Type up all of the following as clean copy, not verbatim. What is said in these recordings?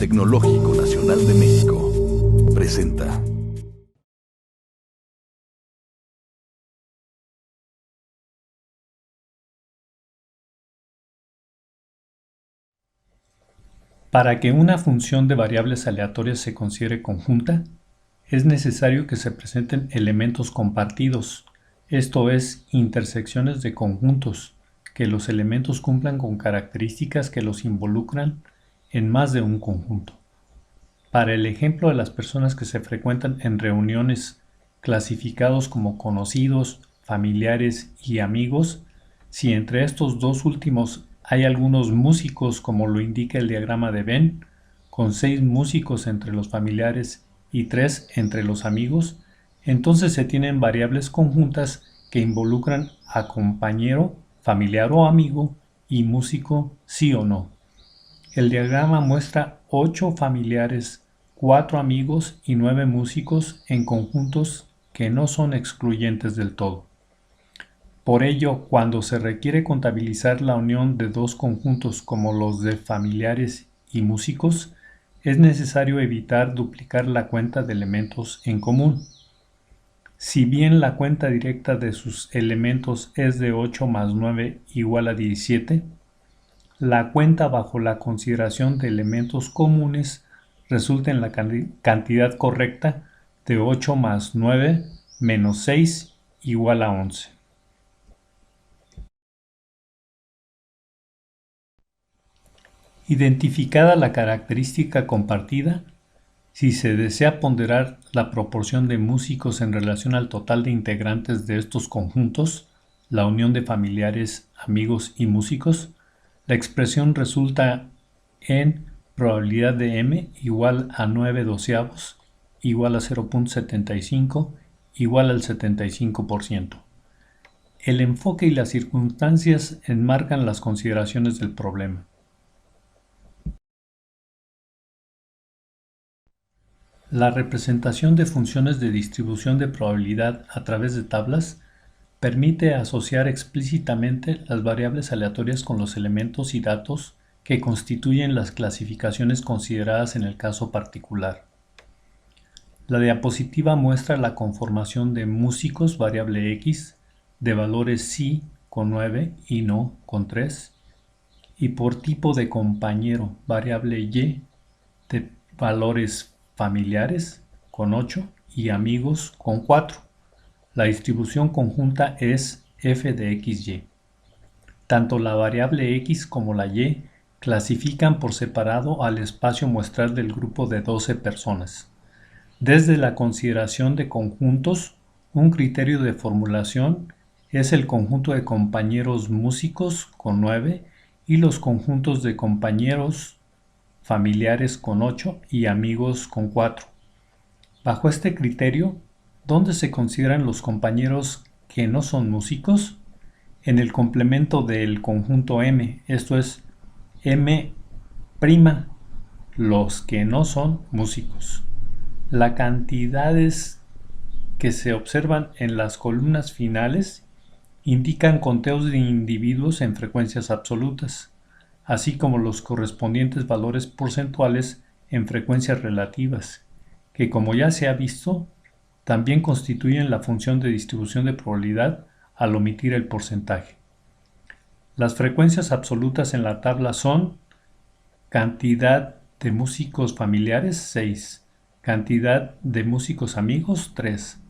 Tecnológico Nacional de México presenta. Para que una función de variables aleatorias se considere conjunta, es necesario que se presenten elementos compartidos, esto es, intersecciones de conjuntos, que los elementos cumplan con características que los involucran en más de un conjunto. Para el ejemplo de las personas que se frecuentan en reuniones clasificados como conocidos, familiares y amigos, si entre estos dos últimos hay algunos músicos como lo indica el diagrama de Venn, con 6 músicos entre los familiares y 3 entre los amigos, entonces se tienen variables conjuntas que involucran a compañero, familiar o amigo y músico sí o no. El diagrama muestra 8 familiares, 4 amigos y 9 músicos en conjuntos que no son excluyentes del todo. Por ello, cuando se requiere contabilizar la unión de dos conjuntos como los de familiares y músicos, es necesario evitar duplicar la cuenta de elementos en común. Si bien la cuenta directa de sus elementos es de 8 más 9 igual a 17, la cuenta bajo la consideración de elementos comunes resulta en la cantidad correcta de 8 más 9 menos 6 igual a 11. Identificada la característica compartida, si se desea ponderar la proporción de músicos en relación al total de integrantes de estos conjuntos, la unión de familiares, amigos y músicos, la expresión resulta en probabilidad de m igual a 9 doceavos igual a 0.75 igual al 75%. El enfoque y las circunstancias enmarcan las consideraciones del problema. La representación de funciones de distribución de probabilidad a través de tablas permite asociar explícitamente las variables aleatorias con los elementos y datos que constituyen las clasificaciones consideradas en el caso particular. La diapositiva muestra la conformación de músicos variable X de valores sí con 9 y no con 3 y por tipo de compañero variable Y de valores familiares con 8 y amigos con 4. La distribución conjunta es f de xy. Tanto la variable x como la y clasifican por separado al espacio muestral del grupo de 12 personas. Desde la consideración de conjuntos, un criterio de formulación es el conjunto de compañeros músicos con 9 y los conjuntos de compañeros familiares con 8 y amigos con 4. Bajo este criterio, ¿dónde se consideran los compañeros que no son músicos? En el complemento del conjunto M, esto es M', los que no son músicos. Las cantidades que se observan en las columnas finales indican conteos de individuos en frecuencias absolutas, así como los correspondientes valores porcentuales en frecuencias relativas, que como ya se ha visto, también constituyen la función de distribución de probabilidad al omitir el porcentaje. Las frecuencias absolutas en la tabla son cantidad de músicos familiares 6, cantidad de músicos amigos 3,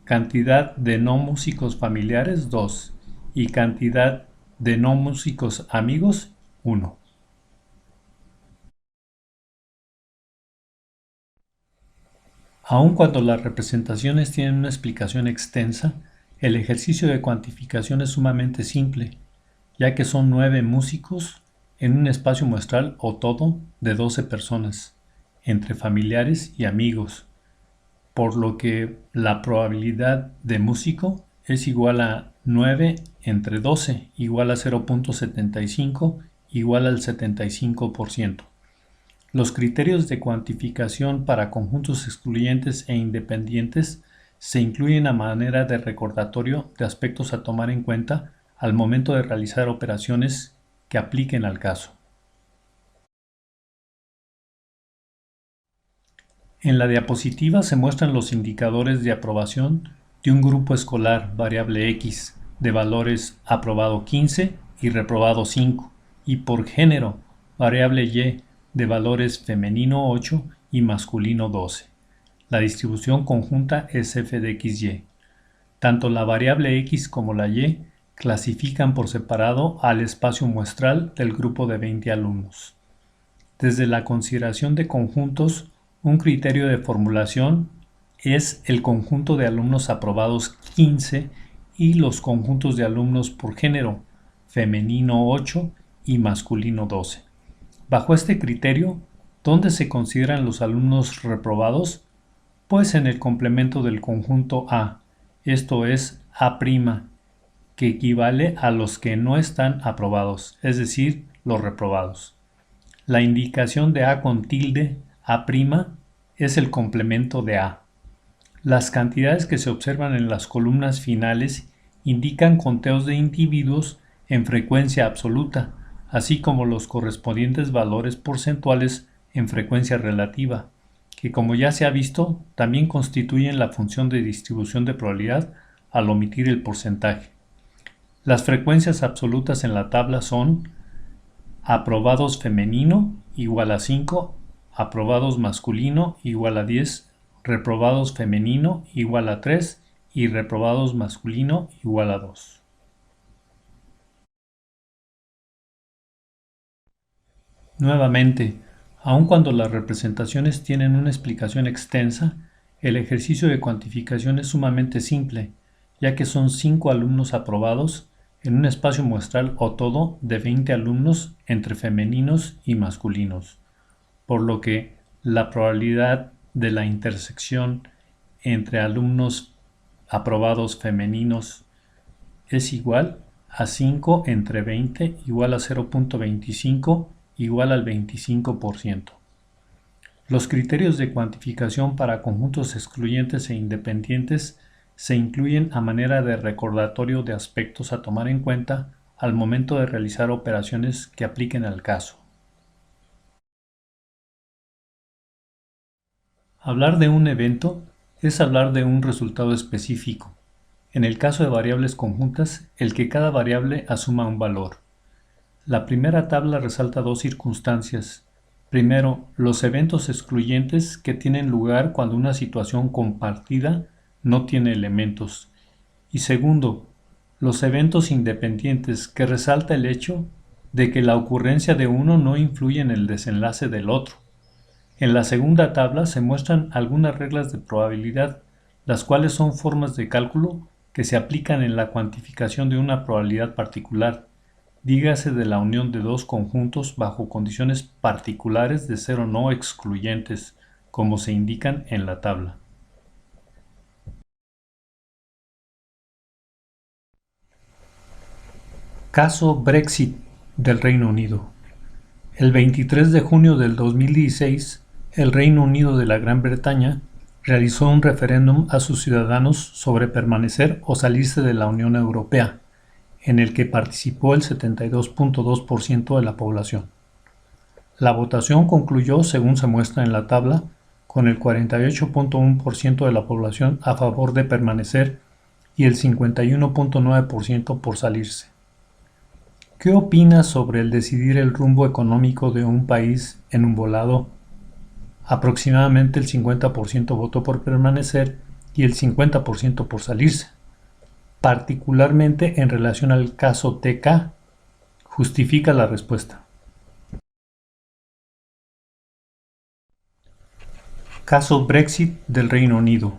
cantidad de no músicos familiares 2 y cantidad de no músicos amigos 1. Aun cuando las representaciones tienen una explicación extensa, el ejercicio de cuantificación es sumamente simple, ya que son 9 músicos en un espacio muestral o todo de 12 personas, entre familiares y amigos, por lo que la probabilidad de músico es igual a 9 entre 12, igual a 0.75, igual al 75%. Los criterios de cuantificación para conjuntos excluyentes e independientes se incluyen a manera de recordatorio de aspectos a tomar en cuenta al momento de realizar operaciones que apliquen al caso. En la diapositiva se muestran los indicadores de aprobación de un grupo escolar variable X de valores aprobado 15 y reprobado 5 y por género variable Y de valores femenino 8 y masculino 12. La distribución conjunta es f de xy. Tanto la variable X como la Y clasifican por separado al espacio muestral del grupo de 20 alumnos. Desde la consideración de conjuntos, un criterio de formulación es el conjunto de alumnos aprobados 15 y los conjuntos de alumnos por género, femenino 8 y masculino 12. Bajo este criterio, ¿dónde se consideran los alumnos reprobados? Pues en el complemento del conjunto A, esto es A', que equivale a los que no están aprobados, es decir, los reprobados. La indicación de A con tilde, A' es el complemento de A. Las cantidades que se observan en las columnas finales indican conteos de individuos en frecuencia absoluta, así como los correspondientes valores porcentuales en frecuencia relativa, que como ya se ha visto, también constituyen la función de distribución de probabilidad al omitir el porcentaje. Las frecuencias absolutas en la tabla son aprobados femenino igual a 5, aprobados masculino igual a 10, reprobados femenino igual a 3 y reprobados masculino igual a 2. Nuevamente, aun cuando las representaciones tienen una explicación extensa, el ejercicio de cuantificación es sumamente simple, ya que son 5 alumnos aprobados en un espacio muestral o todo de 20 alumnos entre femeninos y masculinos, por lo que la probabilidad de la intersección entre alumnos aprobados femeninos es igual a 5 entre 20 igual a 0.25 igual al 25%. Los criterios de cuantificación para conjuntos excluyentes e independientes se incluyen a manera de recordatorio de aspectos a tomar en cuenta al momento de realizar operaciones que apliquen al caso. Hablar de un evento es hablar de un resultado específico. En el caso de variables conjuntas, el que cada variable asuma un valor. La primera tabla resalta dos circunstancias. Primero, los eventos excluyentes que tienen lugar cuando una situación compartida no tiene elementos. Y segundo, los eventos independientes que resalta el hecho de que la ocurrencia de uno no influye en el desenlace del otro. En la segunda tabla se muestran algunas reglas de probabilidad, las cuales son formas de cálculo que se aplican en la cuantificación de una probabilidad particular, dígase de la unión de dos conjuntos bajo condiciones particulares de cero no excluyentes, como se indican en la tabla. Caso Brexit del Reino Unido. El 23 de junio del 2016, el Reino Unido de la Gran Bretaña realizó un referéndum a sus ciudadanos sobre permanecer o salirse de la Unión Europea, en el que participó el 72.2% de la población. La votación concluyó, según se muestra en la tabla, con el 48.1% de la población a favor de permanecer y el 51.9% por salirse. ¿Qué opinas sobre el decidir el rumbo económico de un país en un volado? Aproximadamente el 50% votó por permanecer y el 50% por salirse. Particularmente en relación al caso TK, justifica la respuesta. Caso Brexit del Reino Unido.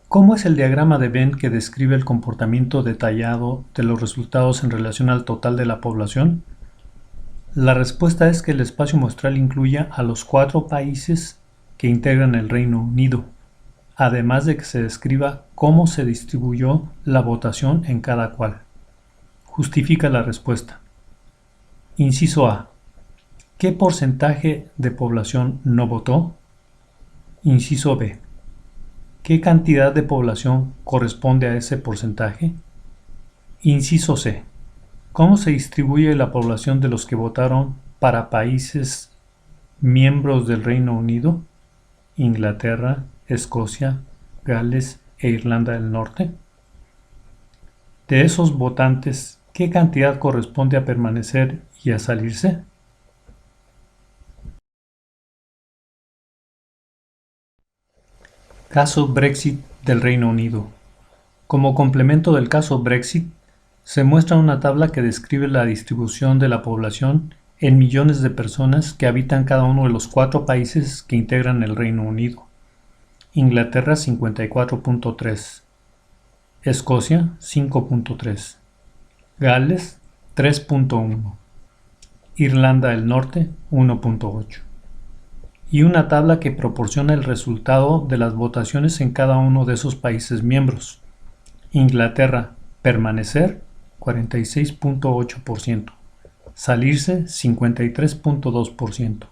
¿Cómo es el diagrama de Venn que describe el comportamiento detallado de los resultados en relación al total de la población? La respuesta es que el espacio muestral incluya a los 4 países que integran el Reino Unido, además de que se describa cómo se distribuyó la votación en cada cual. Justifica la respuesta. Inciso A. ¿Qué porcentaje de población no votó? Inciso B. ¿Qué cantidad de población corresponde a ese porcentaje? Inciso C. ¿Cómo se distribuye la población de los que votaron para países miembros del Reino Unido? Inglaterra, Escocia, Gales e Irlanda del Norte? De esos votantes, ¿qué cantidad corresponde a permanecer y a salirse? Caso Brexit del Reino Unido. Como complemento del caso Brexit, se muestra una tabla que describe la distribución de la población en millones de personas que habitan cada uno de los 4 países que integran el Reino Unido. Inglaterra 54.3, Escocia 5.3, Gales 3.1, Irlanda del Norte 1.8. Y una tabla que proporciona el resultado de las votaciones en cada uno de esos países miembros. Inglaterra, permanecer 46.8%, salirse 53.2%,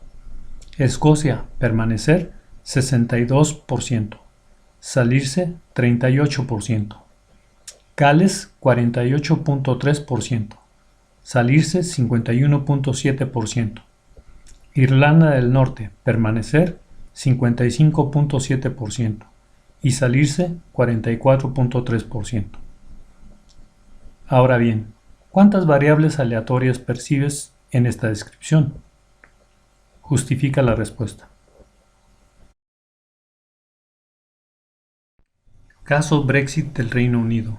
Escocia, permanecer 62%, salirse 38%, Gales 48.3%, salirse 51.7%, Irlanda del Norte, permanecer 55.7% y salirse 44.3%. Ahora bien, ¿cuántas variables aleatorias percibes en esta descripción? Justifica la respuesta. Caso Brexit del Reino Unido.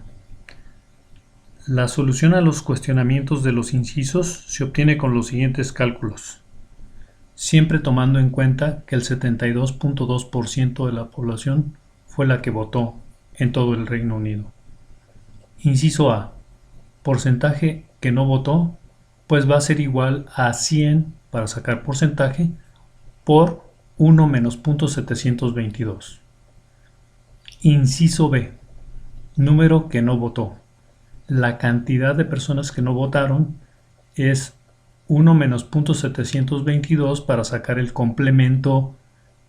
La solución a los cuestionamientos de los incisos se obtiene con los siguientes cálculos, siempre tomando en cuenta que el 72.2% de la población fue la que votó en todo el Reino Unido. Inciso A. Porcentaje que no votó, pues va a ser igual a 100 para sacar porcentaje por 1 menos 0.722. Inciso B. Número que no votó. La cantidad de personas que no votaron es 1 menos 0.722 para sacar el complemento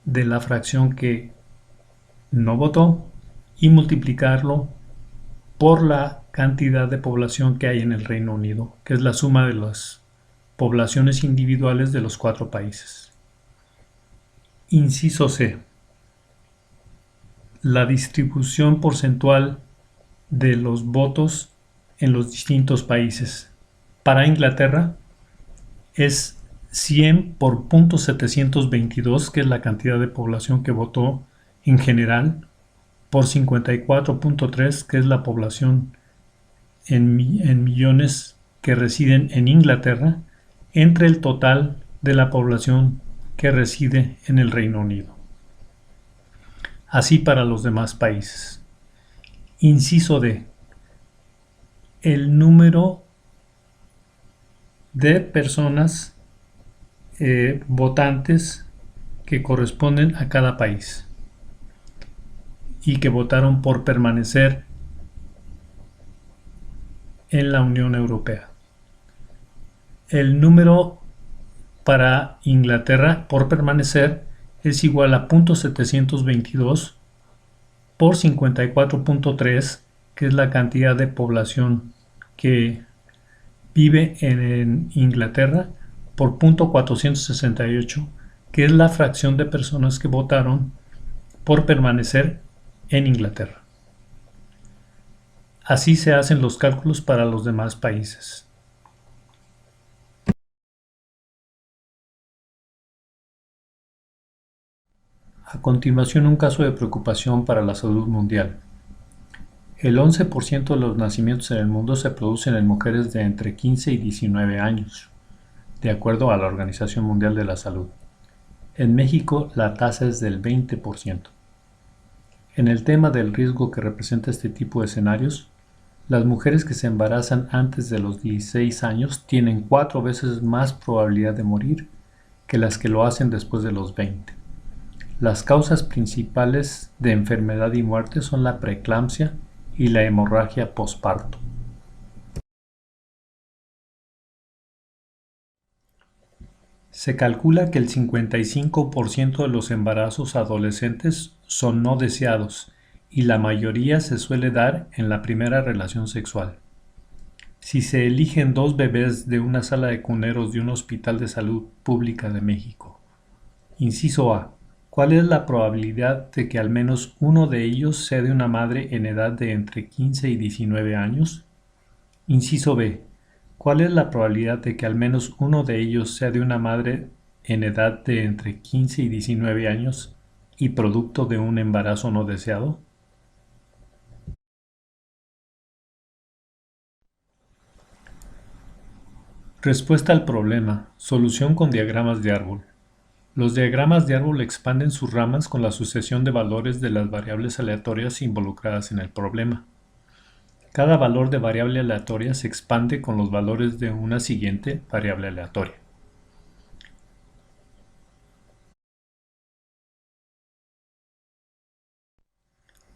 de la fracción que no votó y multiplicarlo por la cantidad de población que hay en el Reino Unido, que es la suma de las poblaciones individuales de los 4 países. Inciso C. La distribución porcentual de los votos en los distintos países. Para Inglaterra es 100 por 0.722, que es la cantidad de población que votó en general, por 54.3, que es la población en millones que residen en Inglaterra, entre el total de la población que reside en el Reino Unido. Así para los demás países. Inciso D. El número de personas votantes que corresponden a cada país y que votaron por permanecer en la Unión Europea. El número para Inglaterra por permanecer es igual a 0.722 por 54.3, que es la cantidad de población que vive en Inglaterra, por 0.468, que es la fracción de personas que votaron por permanecer en Inglaterra. Así se hacen los cálculos para los demás países. A continuación, un caso de preocupación para la salud mundial. El 11% de los nacimientos en el mundo se producen en mujeres de entre 15 y 19 años, de acuerdo a la Organización Mundial de la Salud. En México, la tasa es del 20%. En el tema del riesgo que representa este tipo de escenarios, las mujeres que se embarazan antes de los 16 años tienen 4 veces más probabilidad de morir que las que lo hacen después de los 20. Las causas principales de enfermedad y muerte son la preeclampsia y la hemorragia posparto. Se calcula que el 55% de los embarazos adolescentes son no deseados y la mayoría se suele dar en la primera relación sexual. Si se eligen 2 bebés de una sala de cuneros de un hospital de salud pública de México. Inciso A. ¿Cuál es la probabilidad de que al menos uno de ellos sea de una madre en edad de entre 15 y 19 años? Inciso B. ¿Cuál es la probabilidad de que al menos uno de ellos sea de una madre en edad de entre 15 y 19 años y producto de un embarazo no deseado? Respuesta al problema. Solución con diagramas de árbol. Los diagramas de árbol expanden sus ramas con la sucesión de valores de las variables aleatorias involucradas en el problema. Cada valor de variable aleatoria se expande con los valores de una siguiente variable aleatoria.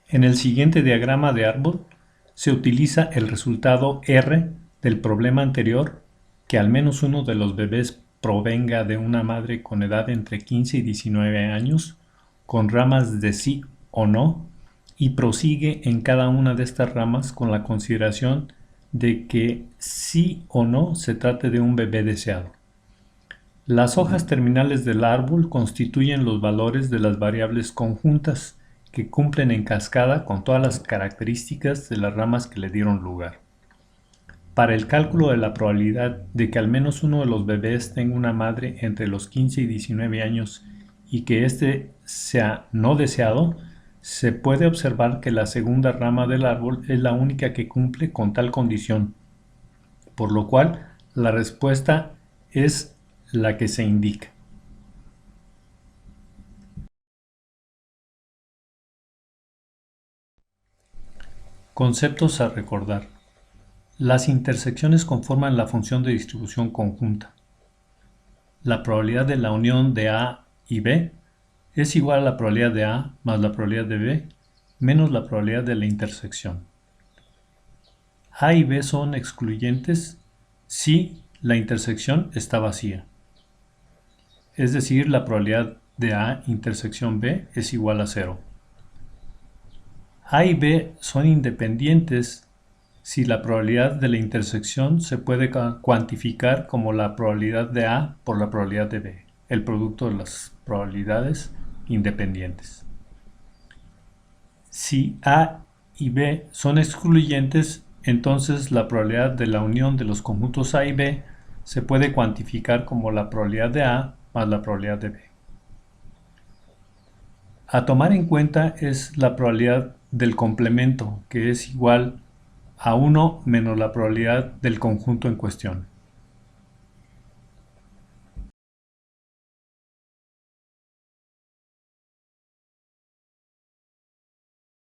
En el siguiente diagrama de árbol se utiliza el resultado R del problema anterior, que al menos uno de los bebés provenga de una madre con edad entre 15 y 19 años, con ramas de sí o no, y prosigue en cada una de estas ramas con la consideración de que sí o no se trate de un bebé deseado. Las hojas terminales del árbol constituyen los valores de las variables conjuntas, que cumplen en cascada con todas las características de las ramas que le dieron lugar. Para el cálculo de la probabilidad de que al menos uno de los bebés tenga una madre entre los 15 y 19 años y que éste sea no deseado, se puede observar que la segunda rama del árbol es la única que cumple con tal condición, por lo cual la respuesta es la que se indica. Conceptos a recordar. Las intersecciones conforman la función de distribución conjunta. La probabilidad de la unión de A y B es igual a la probabilidad de A más la probabilidad de B menos la probabilidad de la intersección. A y B son excluyentes si la intersección está vacía. Es decir, la probabilidad de A intersección B es igual a 0. A y B son independientes si la probabilidad de la intersección se puede cuantificar como la probabilidad de A por la probabilidad de B, el producto de las probabilidades independientes. Si A y B son excluyentes, entonces la probabilidad de la unión de los conjuntos A y B se puede cuantificar como la probabilidad de A más la probabilidad de B. A tomar en cuenta es la probabilidad del complemento, que es igual a 1 menos la probabilidad del conjunto en cuestión.